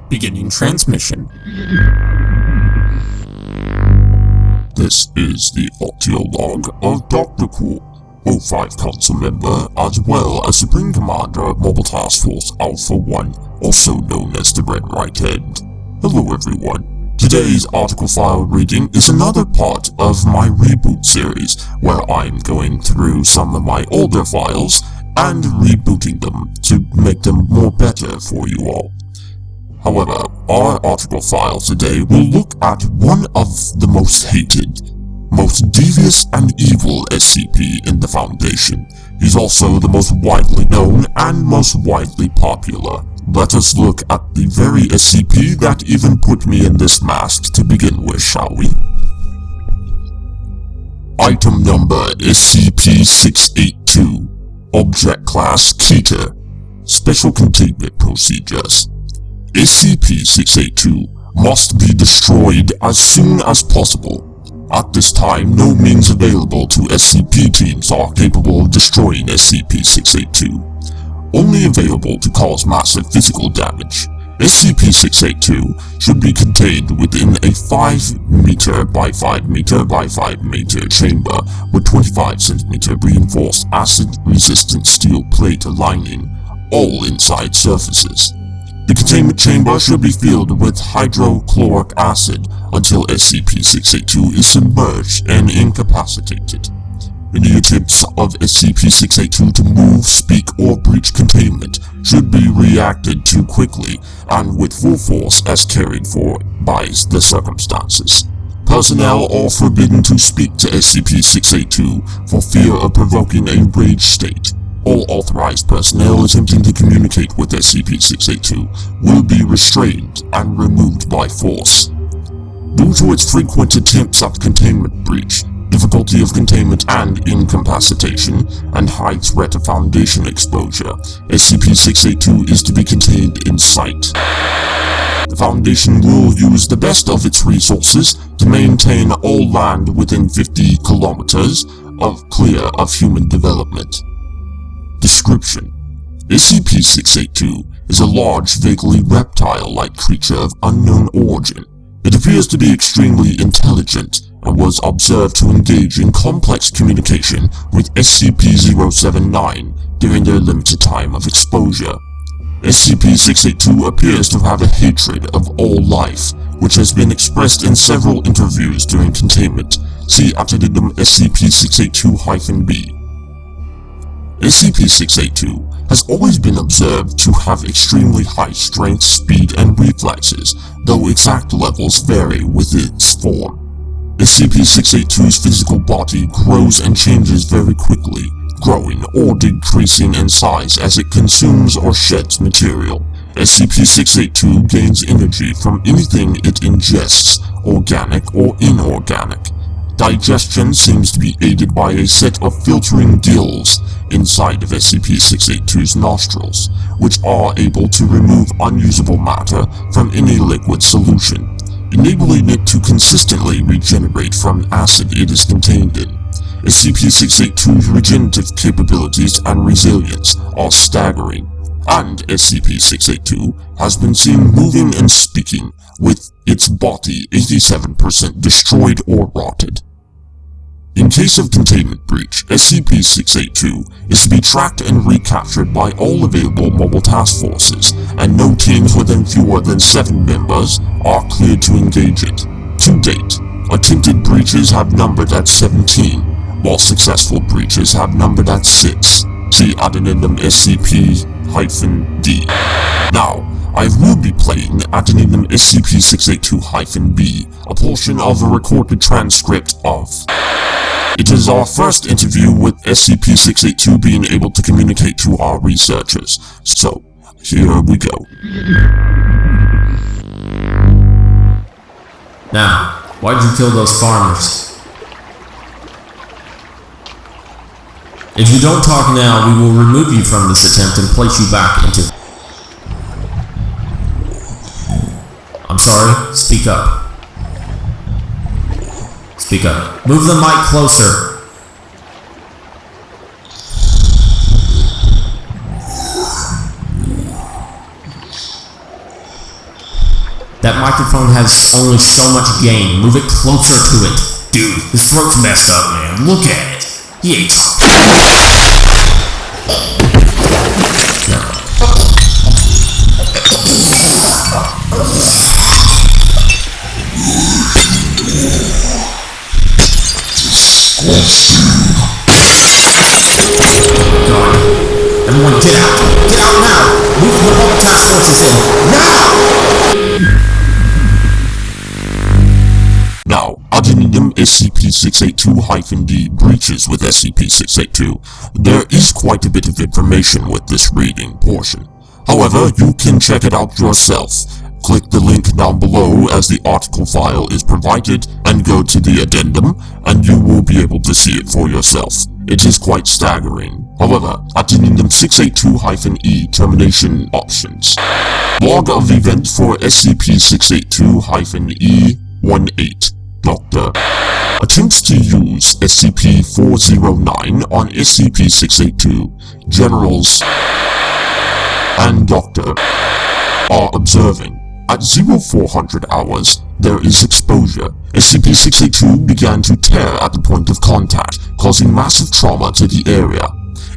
Beginning transmission. This is the audio log of Dr. Cool, O5 Council member, as well as Supreme Commander of Mobile Task Force Alpha 1, also known as the Red Right Hand. Hello everyone. Today's article file reading is another part of my reboot series, where I'm going through some of my older files and rebooting them to make them more better for you all. However, our article file today will look at one of the most hated, most devious and evil SCP in the Foundation. He's also the most widely known and most widely popular. Let us look at the very SCP that even put me in this mask to begin with, shall we? Item number SCP-682. Object Class Keter. Special Containment Procedures. SCP-682 must be destroyed as soon as possible. At this time, no means available to SCP teams are capable of destroying SCP-682. Only available to cause massive physical damage. SCP-682 should be contained within a 5 meter by 5 meter by 5 meter chamber with 25 centimeter reinforced acid-resistant steel plate lining all inside surfaces. The containment chamber should be filled with hydrochloric acid until SCP-682 is submerged and incapacitated. Any attempts of SCP-682 to move, speak, or breach containment should be reacted to quickly and with full force as carried for by the circumstances. Personnel are forbidden to speak to SCP-682 for fear of provoking a rage state. All authorized personnel attempting to communicate with SCP-682 will be restrained and removed by force. Due to its frequent attempts at containment breach, difficulty of containment and incapacitation, and high threat of Foundation exposure, SCP-682 is to be contained in sight. The Foundation will use the best of its resources to maintain all land within 50 kilometers clear of human development. Description: SCP-682 is a large, vaguely reptile-like creature of unknown origin. It appears to be extremely intelligent and was observed to engage in complex communication with SCP-079 during their limited time of exposure. SCP-682 appears to have a hatred of all life, which has been expressed in several interviews during containment. See Addendum SCP-682-B. SCP-682 has always been observed to have extremely high strength, speed, and reflexes, though exact levels vary with its form. SCP-682's physical body grows and changes very quickly, growing or decreasing in size as it consumes or sheds material. SCP-682 gains energy from anything it ingests, organic or inorganic. Digestion seems to be aided by a set of filtering gills inside of SCP-682's nostrils, which are able to remove unusable matter from any liquid solution, enabling it to consistently regenerate from acid it is contained in. SCP-682's regenerative capabilities and resilience are staggering, and SCP-682 has been seen moving and speaking, with its body 87% destroyed or rotted. In case of containment breach, SCP-682 is to be tracked and recaptured by all available mobile task forces, and no teams within fewer than 7 members are cleared to engage it. To date, attempted breaches have numbered at 17, while successful breaches have numbered at 6. See Addendum SCP-D. Now, I will be playing Addendum SCP-682-B, a portion of a recorded transcript of. It is our first interview with SCP-682 being able to communicate to our researchers, so here we go. Now, why did you kill those farmers? If you don't talk now, we will remove you from this attempt and place you back into... I'm sorry, speak up. Speak up. Move the mic closer. That microphone has only so much gain. Move it closer to it. Dude, his throat's messed up, man. Look at it. He ain't talking. God. Everyone get out! Get out now! Move the whole task force is in! Now! Now, addendum SCP-682-D breaches with SCP-682. There is quite a bit of information with this reading portion. However, you can check it out yourself. Click the link down below as the article file is provided and go to the addendum and you will be able to see it for yourself. It is quite staggering. However, addendum 682-E termination options. Log of event for SCP-682-E18. Doctor attempts to use SCP-409 on SCP-682. Generals and Doctor are observing. At 0400 hours, there is exposure. SCP-682 began to tear at the point of contact, causing massive trauma to the area.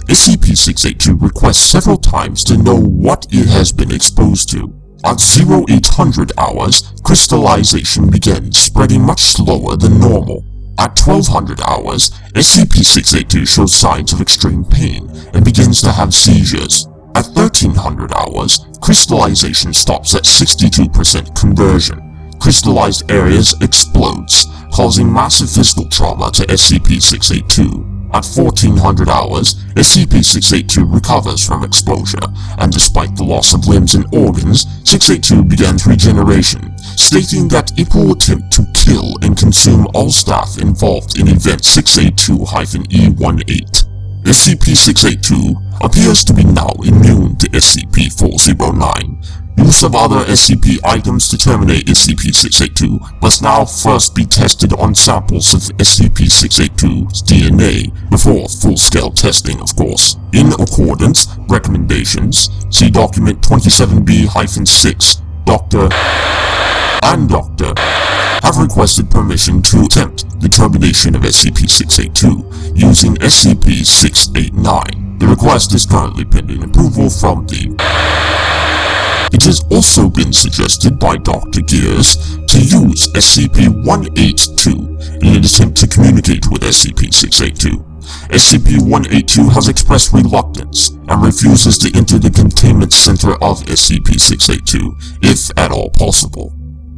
SCP-682 requests several times to know what it has been exposed to. At 0800 hours, crystallization begins, spreading much slower than normal. At 1200 hours, SCP-682 shows signs of extreme pain and begins to have seizures. At 1300 hours, crystallization stops at 62% conversion. Crystallized areas explodes, causing massive physical trauma to SCP-682. At 1400 hours, SCP-682 recovers from exposure, and despite the loss of limbs and organs, 682 begins regeneration, stating that it will attempt to kill and consume all staff involved in Event 682-E18. SCP-682 appears to be now immune to SCP-409. Use of other SCP items to terminate SCP-682 must now first be tested on samples of SCP-682's DNA before full-scale testing, of course. In accordance, recommendations, see Document 27B-6, Dr. and Dr. have requested permission to attempt the termination of SCP-682 using SCP-689. The request is currently pending approval from the... It has also been suggested by Dr. Gears to use SCP-182 in an attempt to communicate with SCP-682. SCP-182 has expressed reluctance and refuses to enter the containment center of SCP-682, if at all possible.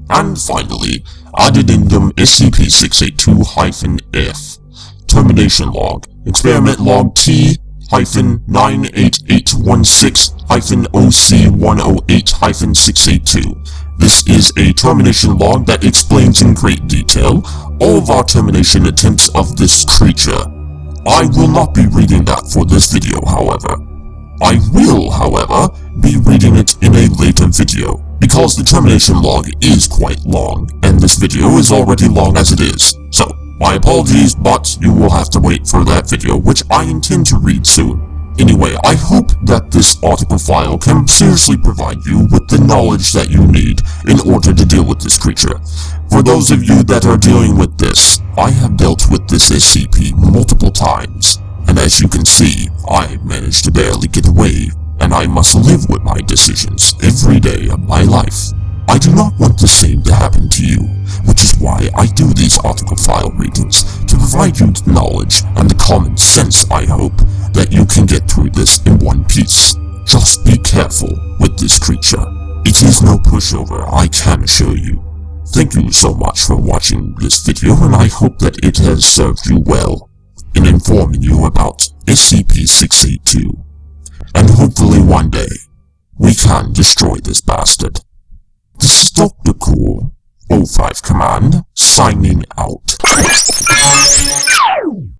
And finally, addendum SCP-682-F. Termination Log. Experiment Log T-98816-OC108-682. This is a termination log that explains in great detail all of our termination attempts of this creature. I will not be reading that for this video, however. I will, however, be reading it in a later video, because the termination log is quite long, and this video is already long as it is. So, my apologies, but you will have to wait for that video, which I intend to read soon. Anyway, I hope that this article file can seriously provide you with the knowledge that you need in order to deal with this creature. For those of you that are dealing with this, I have dealt with this SCP multiple times, and as you can see, I managed to barely get away, and I must live with my decisions every day of my life. I do not want the same to happen to you, which is why I do these article file readings, to provide you the knowledge and the common sense, I hope, that you can get through this in one piece. Just be careful with this creature. It is no pushover, I can assure you. Thank you so much for watching this video, and I hope that it has served you well in informing you about SCP-682. And hopefully one day, we can destroy this bastard. This is Dr. Cool, 05 Command, signing out.